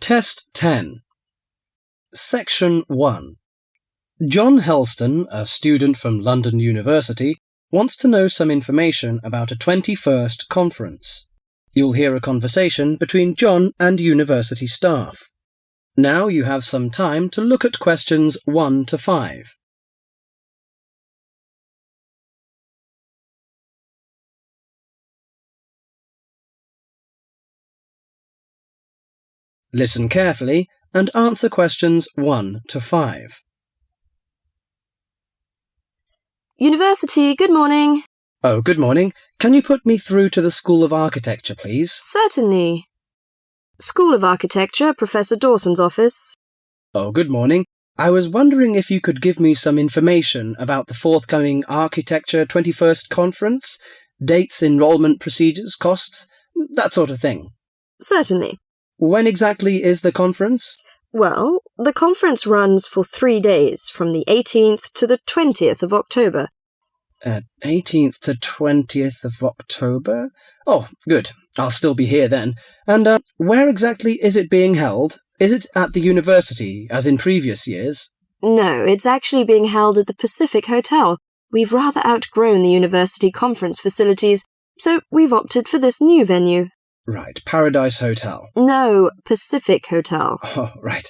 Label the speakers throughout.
Speaker 1: Test-10. Section 1. John Helston, a student from London University, wants to know some information about a 21st conference. You'll hear a conversation between John and university staff. Now you have some time to look at questions 1 to 5. Listen carefully and answer questions 1 to 5.
Speaker 2: University, good morning.
Speaker 1: Oh, good morning. Can you put me through to the School of Architecture, please?
Speaker 2: Certainly. School of Architecture, Professor Dawson's office.
Speaker 1: Oh, good morning. I was wondering if you could give me some information about the forthcoming Architecture 21st Conference, dates, enrolment procedures, costs, that sort of thing.
Speaker 2: Certainly.
Speaker 1: When exactly is the conference?
Speaker 2: Well, the conference runs for 3 days, from the 18th to the 20th of October.
Speaker 1: 18th to 20th of October? Oh, good. I'll still be here then. And where exactly is it being held? Is it at the university, as in previous years?
Speaker 2: No, it's actually being held at the Pacific Hotel. We've rather outgrown the university conference facilities, so we've opted for this new venue.
Speaker 1: Right, Paradise Hotel.
Speaker 2: No, Pacific Hotel.
Speaker 1: Oh, right.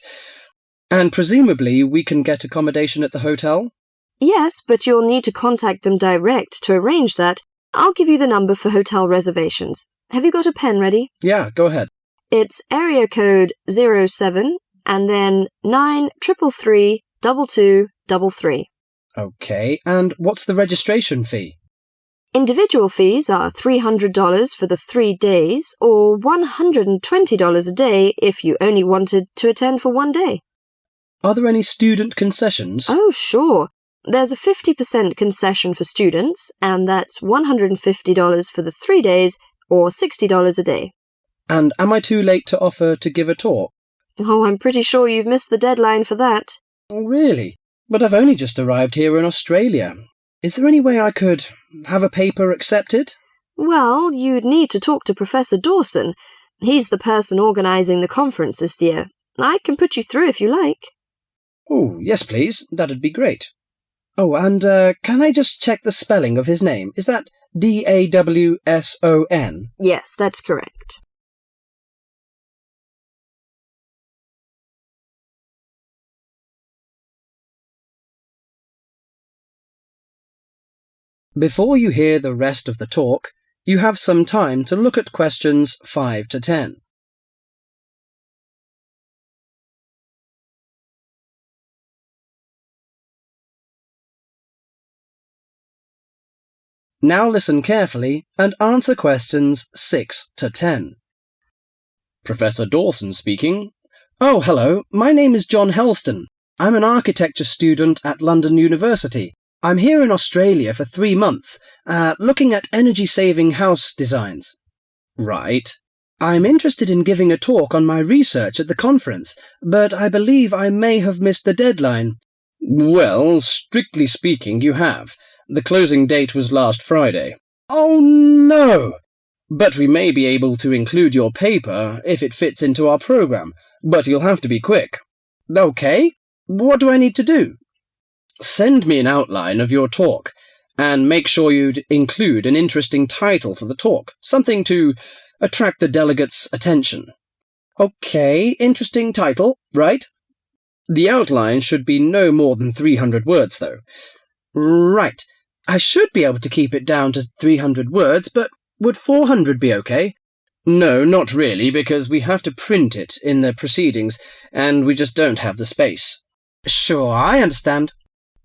Speaker 1: And presumably we can get accommodation at the hotel?
Speaker 2: Yes, but you'll need to contact them direct to arrange that. I'll give you the number for hotel reservations. Have you got a pen ready?
Speaker 1: Yeah, go ahead.
Speaker 2: It's area code 07 and then 9333 2233.
Speaker 1: Okay, and what's the registration fee?
Speaker 2: Individual fees are $300 for the 3 days or $120 a day if you only wanted to attend for 1 day.
Speaker 1: Are there any student concessions?
Speaker 2: Oh, sure. There's a 50% concession for students, and that's $150 for the 3 days or $60 a day.
Speaker 1: And am I too late to offer to give a talk?
Speaker 2: Oh, I'm pretty sure you've missed the deadline for that.
Speaker 1: Oh, really? But I've only just arrived here in Australia. Is there any way I could have a paper accepted?
Speaker 2: Well, you'd need to talk to Professor Dawson. He's the person organising the conference this year. I can put you through if you like.
Speaker 1: Oh, yes, please. That'd be great. Oh, and can I just check the spelling of his name? Is that Dawson?
Speaker 2: Yes, that's correct.
Speaker 1: Before you hear the rest of the talk, you have some time to look at questions 5 to 10. Now listen carefully and answer questions 6 to 10. Professor Dawson speaking. Oh, hello. My name is John Helston. I'm an architecture student at London University. I'm here in Australia for 3 months, looking at energy-saving house designs. Right. I'm interested in giving a talk on my research at the conference, but I believe I may have missed the deadline. Well, strictly speaking, you have. The closing date was last Friday. Oh, no! But we may be able to include your paper if it fits into our program, but you'll have to be quick. Okay. What do I need to do? Send me an outline of your talk, and make sure you'd include an interesting title for the talk, something to attract the delegates' attention. Okay, interesting title, right? The outline should be no more than 300 words, though. Right. I should be able to keep it down to 300 words, but would 400 be okay? No, not really, because we have to print it in the proceedings, and we just don't have the space. Sure, I understand.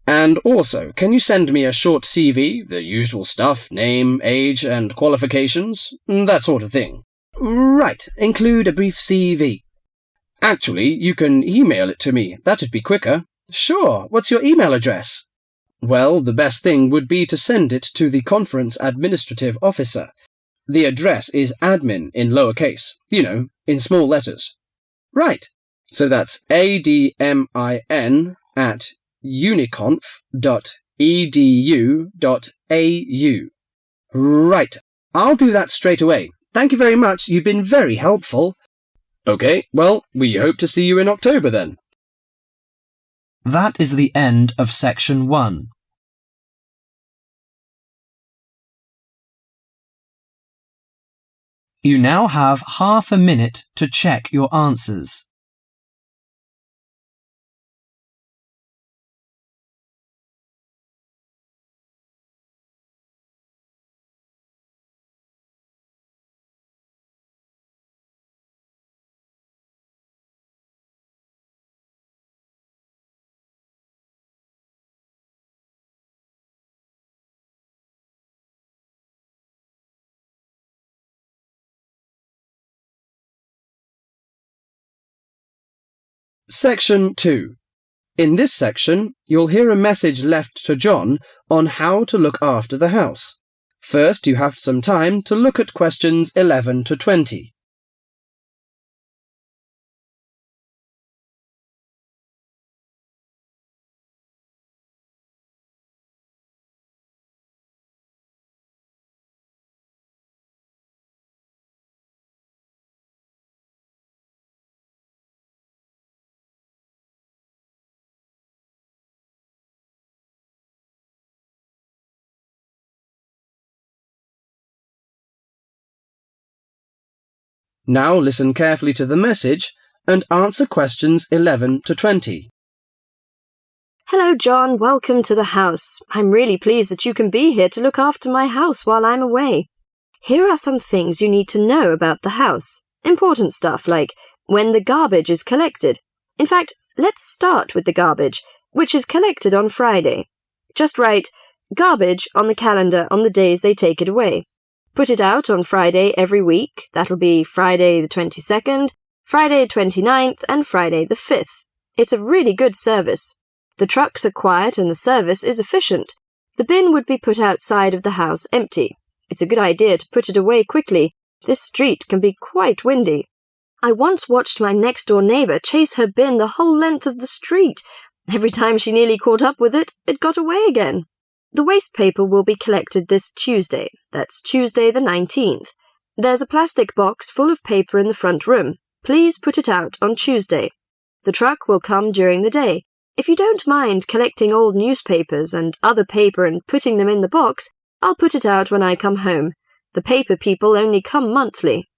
Speaker 1: And also, can you send me a short CV, the usual stuff, name, age, and qualifications, that sort of thing? Right, include a brief CV. Actually, you can email it to me. That'd be quicker. Sure, what's your email address? Well, the best thing would be to send it to the conference administrative officer. The address is admin in lowercase, in small letters. Right, so that's ADMIN at uniconf.edu.au. Right, I'll do that straight away. Thank you very much. You've been very helpful. OK, well, we hope to see you in October then.
Speaker 3: That is the end of section 1. You now have half a minute to check your answers.
Speaker 1: Section 2. In this section, you'll hear a message left to John on how to look after the house. First, you have some time to look at questions 11 to 20. Now listen carefully to the message and answer questions 11 to 20.
Speaker 2: Hello, John. Welcome to the house. I'm really pleased that you can be here to look after my house while I'm away. Here are some things you need to know about the house. Important stuff like when the garbage is collected. In fact, let's start with the garbage, which is collected on Friday. Just write garbage on the calendar on the days they take it away. Put it out on Friday every week. That'll be Friday the 22nd, Friday the 29th, and Friday the 5th. It's a really good service. The trucks are quiet and the service is efficient. The bin would be put outside of the house empty. It's a good idea to put it away quickly. This street can be quite windy. I once watched my next-door neighbour chase her bin the whole length of the street. Every time she nearly caught up with it, it got away again. The waste paper will be collected this Tuesday. That's Tuesday the 19th. There's a plastic box full of paper in the front room. Please put it out on Tuesday. The truck will come during the day. If you don't mind collecting old newspapers and other paper and putting them in the box, I'll put it out when I come home. The paper people only come monthly.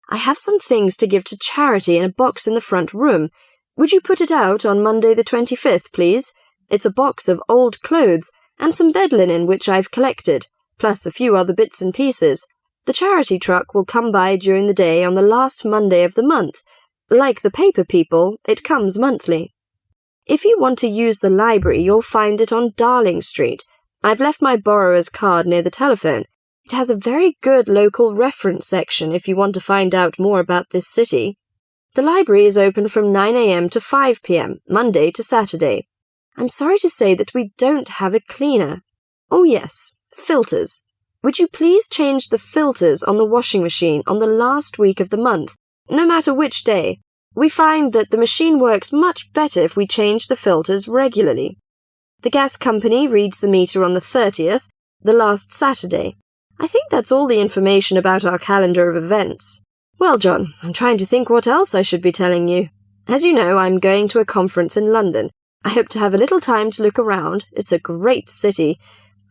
Speaker 2: I have some things to give to charity in a box in the front room. Would you put it out on Monday the 25th, please? It's a box of old clothes and some bed linen which I've collected, plus a few other bits and pieces. The charity truck will come by during the day on the last Monday of the month. Like the paper people, it comes monthly. If you want to use the library, you'll find it on Darling Street. I've left my borrower's card near the telephone. It has a very good local reference section if you want to find out more about this city. The library is open from 9 a.m. to 5 p.m., Monday to Saturday. I'm sorry to say that we don't have a cleaner. Oh yes, filters. Would you please change the filters on the washing machine on the last week of the month, no matter which day? We find that the machine works much better if we change the filters regularly. The gas company reads the meter on the 30th, the last Saturday. I think that's all the information about our calendar of events. Well, John, I'm trying to think what else I should be telling you. As you know, I'm going to a conference in London. I hope to have a little time to look around. It's a great city.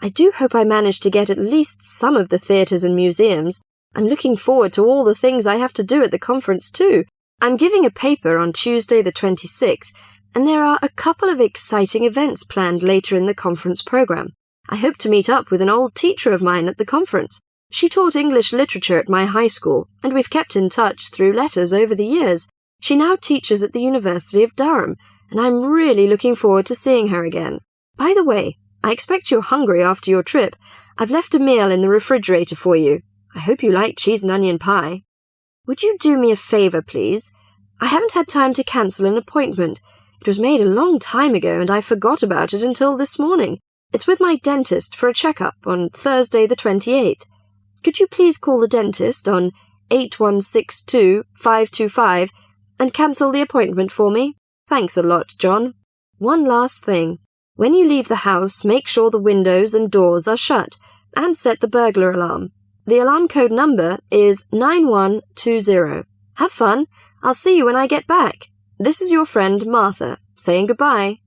Speaker 2: I do hope I manage to get at least some of the theatres and museums. I'm looking forward to all the things I have to do at the conference too. I'm giving a paper on Tuesday the 26th, and there are a couple of exciting events planned later in the conference programme. I hope to meet up with an old teacher of mine at the conference. She taught English literature at my high school, and we've kept in touch through letters over the years. She now teaches at the University of Durham, and I'm really looking forward to seeing her again. By the way, I expect you're hungry after your trip. I've left a meal in the refrigerator for you. I hope you like cheese and onion pie. Would you do me a favour, please? I haven't had time to cancel an appointment. It was made a long time ago and I forgot about it until this morning. It's with my dentist for a checkup on Thursday the 28th. Could you please call the dentist on 8162-525 and cancel the appointment for me? Thanks a lot, John. One last thing. When you leave the house, make sure the windows and doors are shut and set the burglar alarm. The alarm code number is 9120. Have fun. I'll see you when I get back. This is your friend Martha, saying goodbye.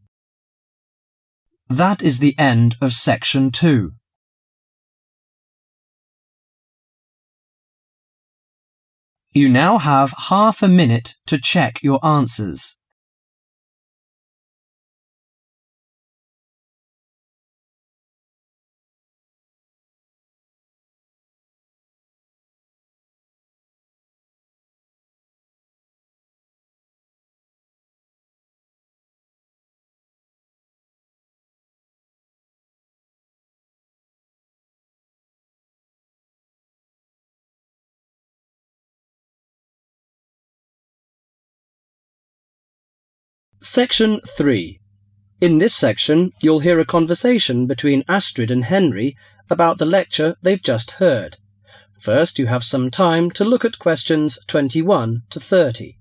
Speaker 3: That is the end of section 2. You now have half a minute to check your answers.
Speaker 1: Section 3. In this section, you'll hear a conversation between Astrid and Henry about the lecture they've just heard. First, you have some time to look at questions 21 to 30.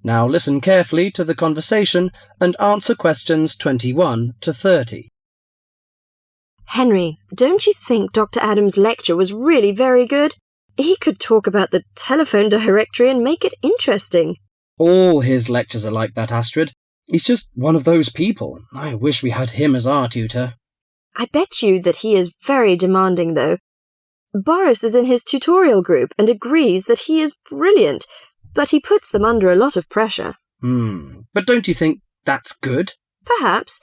Speaker 1: Now listen carefully to the conversation and answer questions 21 to 30.
Speaker 2: Henry, don't you think Dr. Adams' lecture was really very good? He could talk about the telephone directory and make it interesting.
Speaker 1: All his lectures are like that, Astrid. He's just one of those people. I wish we had him as our tutor.
Speaker 2: I bet you that he is very demanding, though. Boris is in his tutorial group and agrees that he is brilliant, but he puts them under a lot of pressure.
Speaker 1: But don't you think that's good?
Speaker 2: Perhaps.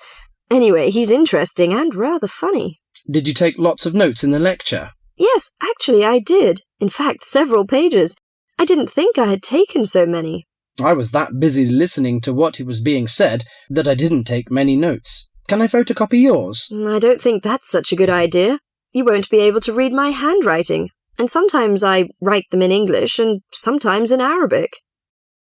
Speaker 2: Anyway, he's interesting and rather funny.
Speaker 1: Did you take lots of notes in the lecture?
Speaker 2: Yes, actually I did. In fact, several pages. I didn't think I had taken so many.
Speaker 1: I was that busy listening to what was being said that I didn't take many notes. Can I photocopy yours?
Speaker 2: I don't think that's such a good idea. You won't be able to read my handwriting. And sometimes I write them in English and sometimes in Arabic.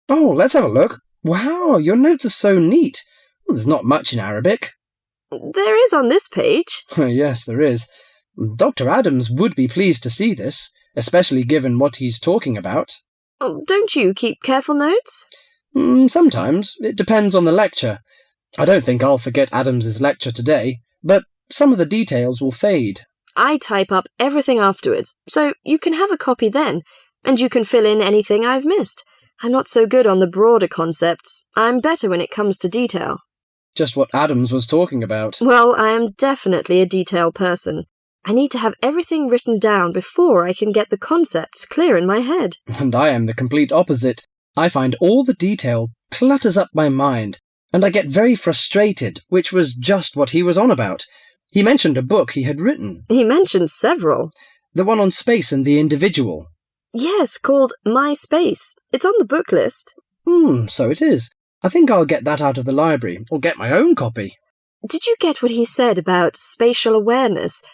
Speaker 1: Oh, let's have a look. Wow, your notes are so neat. Well, there's not much in Arabic.
Speaker 2: There is on this page.
Speaker 1: Yes, there is. Dr. Adams would be pleased to see this, especially given what he's talking about.
Speaker 2: Oh, don't you keep careful notes?
Speaker 1: Sometimes. It depends on the lecture. I don't think I'll forget Adams's lecture today, but some of the details will fade.
Speaker 2: I type up everything afterwards, so you can have a copy then, and you can fill in anything I've missed. I'm not so good on the broader concepts. I'm better when it comes to detail.
Speaker 1: Just what Adams was talking about.
Speaker 2: Well, I am definitely a detail person. I need to have everything written down before I can get the concepts clear in my head.
Speaker 1: And I am the complete opposite. I find all the detail clutters up my mind, and I get very frustrated, which was just what he was on about. He mentioned a book he had written.
Speaker 2: He mentioned several.
Speaker 1: The one on space and the individual.
Speaker 2: Yes, called My Space. It's on the book list.
Speaker 1: So it is. I think I'll get that out of the library, or get my own copy.
Speaker 2: Did you get what he said about spatial awareness?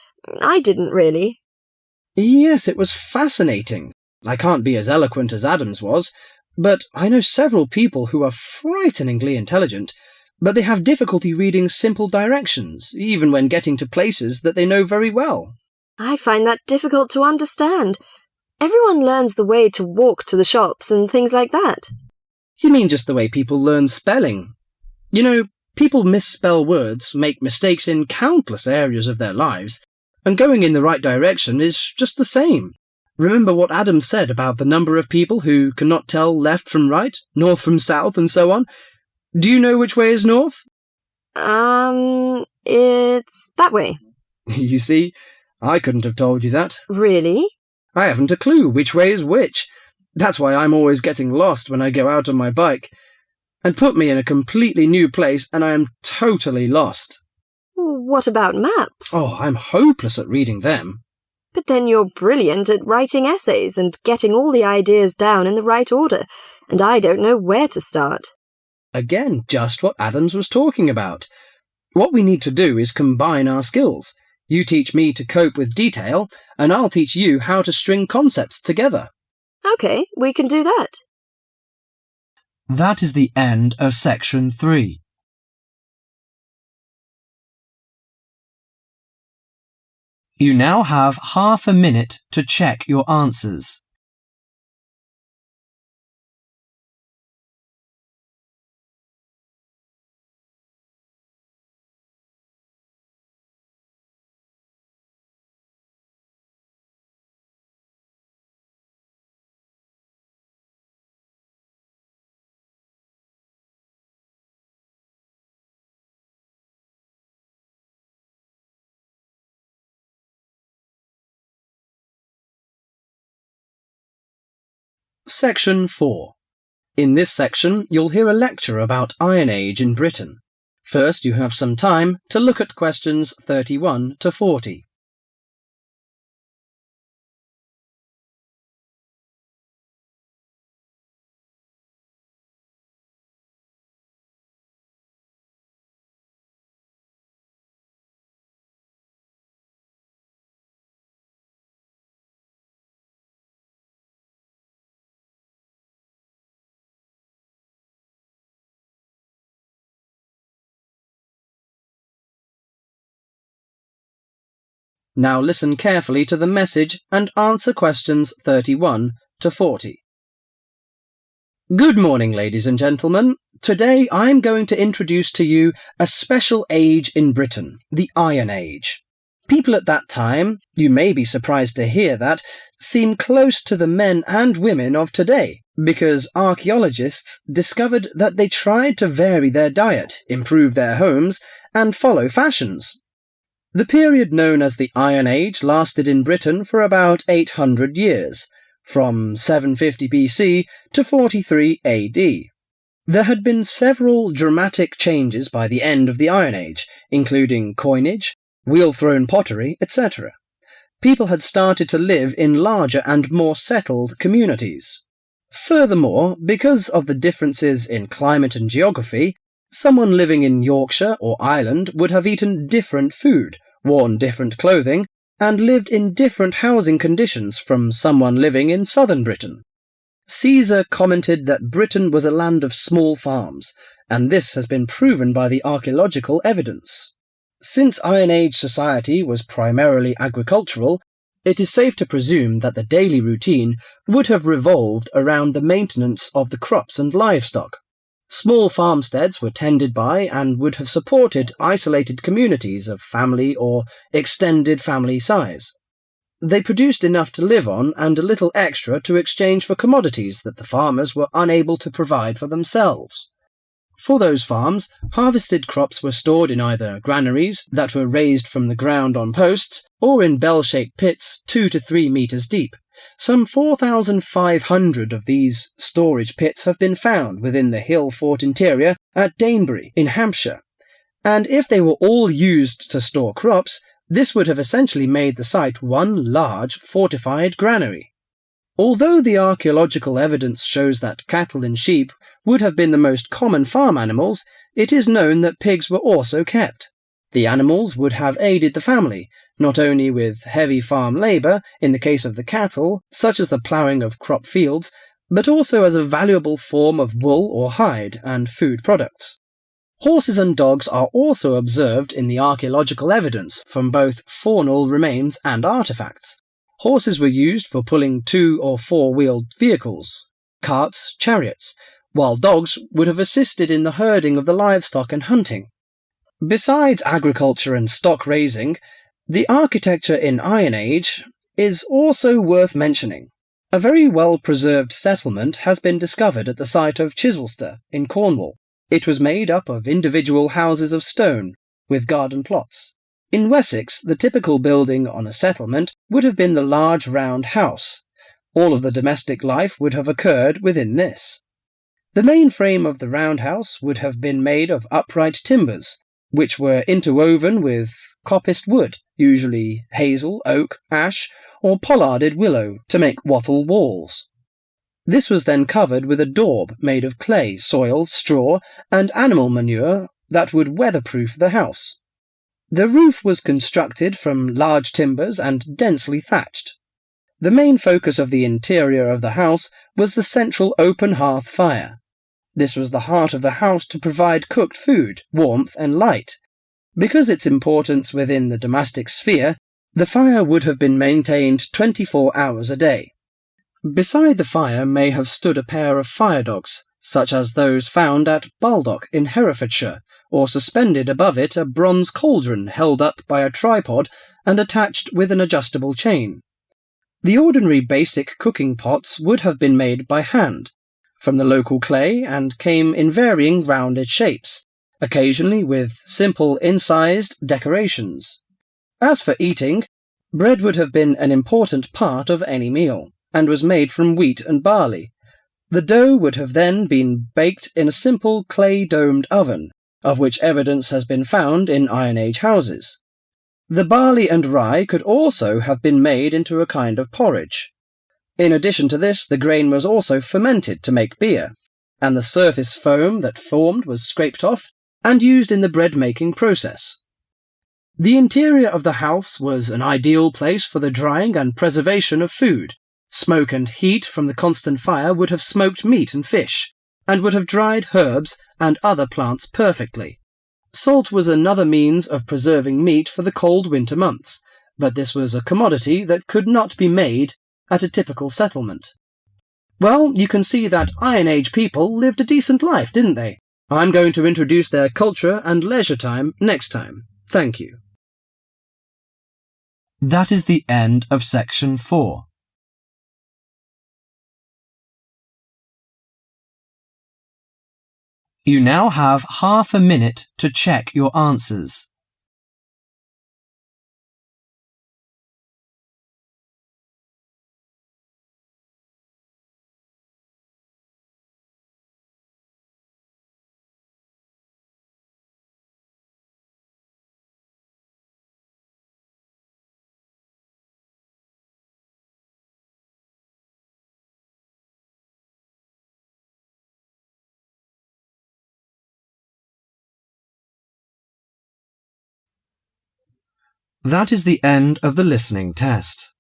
Speaker 2: I didn't really.
Speaker 1: Yes, it was fascinating. I can't be as eloquent as Adams was, but I know several people who are frighteningly intelligent, but they have difficulty reading simple directions, even when getting to places that they know very well.
Speaker 2: I find that difficult to understand. Everyone learns the way to walk to the shops and things like that.
Speaker 1: You mean just the way people learn spelling? You know, people misspell words, make mistakes in countless areas of their lives, and going in the right direction is just the same. Remember what Adam said about the number of people who cannot tell left from right, north from south, and so on? Do you know which way is north?
Speaker 2: It's that way.
Speaker 1: You see, I couldn't have told you that.
Speaker 2: Really?
Speaker 1: I haven't a clue which way is which. That's why I'm always getting lost when I go out on my bike. And put me in a completely new place and I am totally lost.
Speaker 2: What about maps?
Speaker 1: Oh, I'm hopeless at reading them.
Speaker 2: But then you're brilliant at writing essays and getting all the ideas down in the right order, and I don't know where to start.
Speaker 1: Again, just what Adams was talking about. What we need to do is combine our skills. You teach me to cope with detail, and I'll teach you how to string concepts together.
Speaker 2: Okay, we can do that.
Speaker 3: That is the end of section 3. You now have half a minute to check your answers.
Speaker 1: Section 4. In this section, you'll hear a lecture about Iron Age in Britain. First, you have some time to look at questions 31 to 40. Now listen carefully to the message and answer questions 31 to 40. Good morning, ladies and gentlemen. Today I'm going to introduce to you a special age in Britain, the Iron Age. People at that time, you may be surprised to hear that, seem close to the men and women of today, because archaeologists discovered that they tried to vary their diet, improve their homes, and follow fashions. The period known as the Iron Age lasted in Britain for about 800 years, from 750 BC to 43 AD. There had been several dramatic changes by the end of the Iron Age, including coinage, wheel-thrown pottery, etc. People had started to live in larger and more settled communities. Furthermore, because of the differences in climate and geography, someone living in Yorkshire or Ireland would have eaten different food, worn different clothing, and lived in different housing conditions from someone living in southern Britain. Caesar commented that Britain was a land of small farms, and this has been proven by the archaeological evidence. Since Iron Age society was primarily agricultural, it is safe to presume that the daily routine would have revolved around the maintenance of the crops and livestock. Small farmsteads were tended by and would have supported isolated communities of family or extended family size. They produced enough to live on and a little extra to exchange for commodities that the farmers were unable to provide for themselves. For those farms, harvested crops were stored in either granaries that were raised from the ground on posts or in bell-shaped pits 2 to 3 meters deep. Some 4,500 of these storage pits have been found within the hill fort interior at Danebury in Hampshire, and if they were all used to store crops, this would have essentially made the site one large fortified granary. Although the archaeological evidence shows that cattle and sheep would have been the most common farm animals, it is known that pigs were also kept. The animals would have aided the family, not only with heavy farm labour in the case of the cattle, such as the ploughing of crop fields, but also as a valuable form of wool or hide and food products. Horses and dogs are also observed in the archaeological evidence from both faunal remains and artefacts. Horses were used for pulling 2- or 4-wheeled vehicles, carts, chariots, while dogs would have assisted in the herding of the livestock and hunting. Besides agriculture and stock raising, the architecture in Iron Age is also worth mentioning. A very well-preserved settlement has been discovered at the site of Chislester in Cornwall. It was made up of individual houses of stone, with garden plots. In Wessex, the typical building on a settlement would have been the large round house. All of the domestic life would have occurred within this. The main frame of the roundhouse would have been made of upright timbers, which were interwoven with coppiced wood, usually hazel, oak, ash, or pollarded willow, to make wattle walls. This was then covered with a daub made of clay, soil, straw, and animal manure that would weatherproof the house. The roof was constructed from large timbers and densely thatched. The main focus of the interior of the house was the central open hearth fire. This was the heart of the house to provide cooked food, warmth, and light. Because its importance within the domestic sphere, the fire would have been maintained 24 hours a day. Beside the fire may have stood a pair of fire dogs, such as those found at Baldock in Herefordshire, or suspended above it a bronze cauldron held up by a tripod and attached with an adjustable chain. The ordinary basic cooking pots would have been made by hand, from the local clay, and came in varying rounded shapes, occasionally with simple incised decorations. As for eating, bread would have been an important part of any meal, and was made from wheat and barley. The dough would have then been baked in a simple clay-domed oven, of which evidence has been found in Iron Age houses. The barley and rye could also have been made into a kind of porridge. In addition to this, the grain was also fermented to make beer, and the surface foam that formed was scraped off and used in the bread-making process. The interior of the house was an ideal place for the drying and preservation of food. Smoke and heat from the constant fire would have smoked meat and fish, and would have dried herbs and other plants perfectly. Salt was another means of preserving meat for the cold winter months, but this was a commodity that could not be made at a typical settlement. Well, you can see that Iron Age people lived a decent life, didn't they? I'm going to introduce their culture and leisure time next time. Thank you.
Speaker 3: That is the end of section 4. You now have half a minute to check your answers. That is the end of the listening test.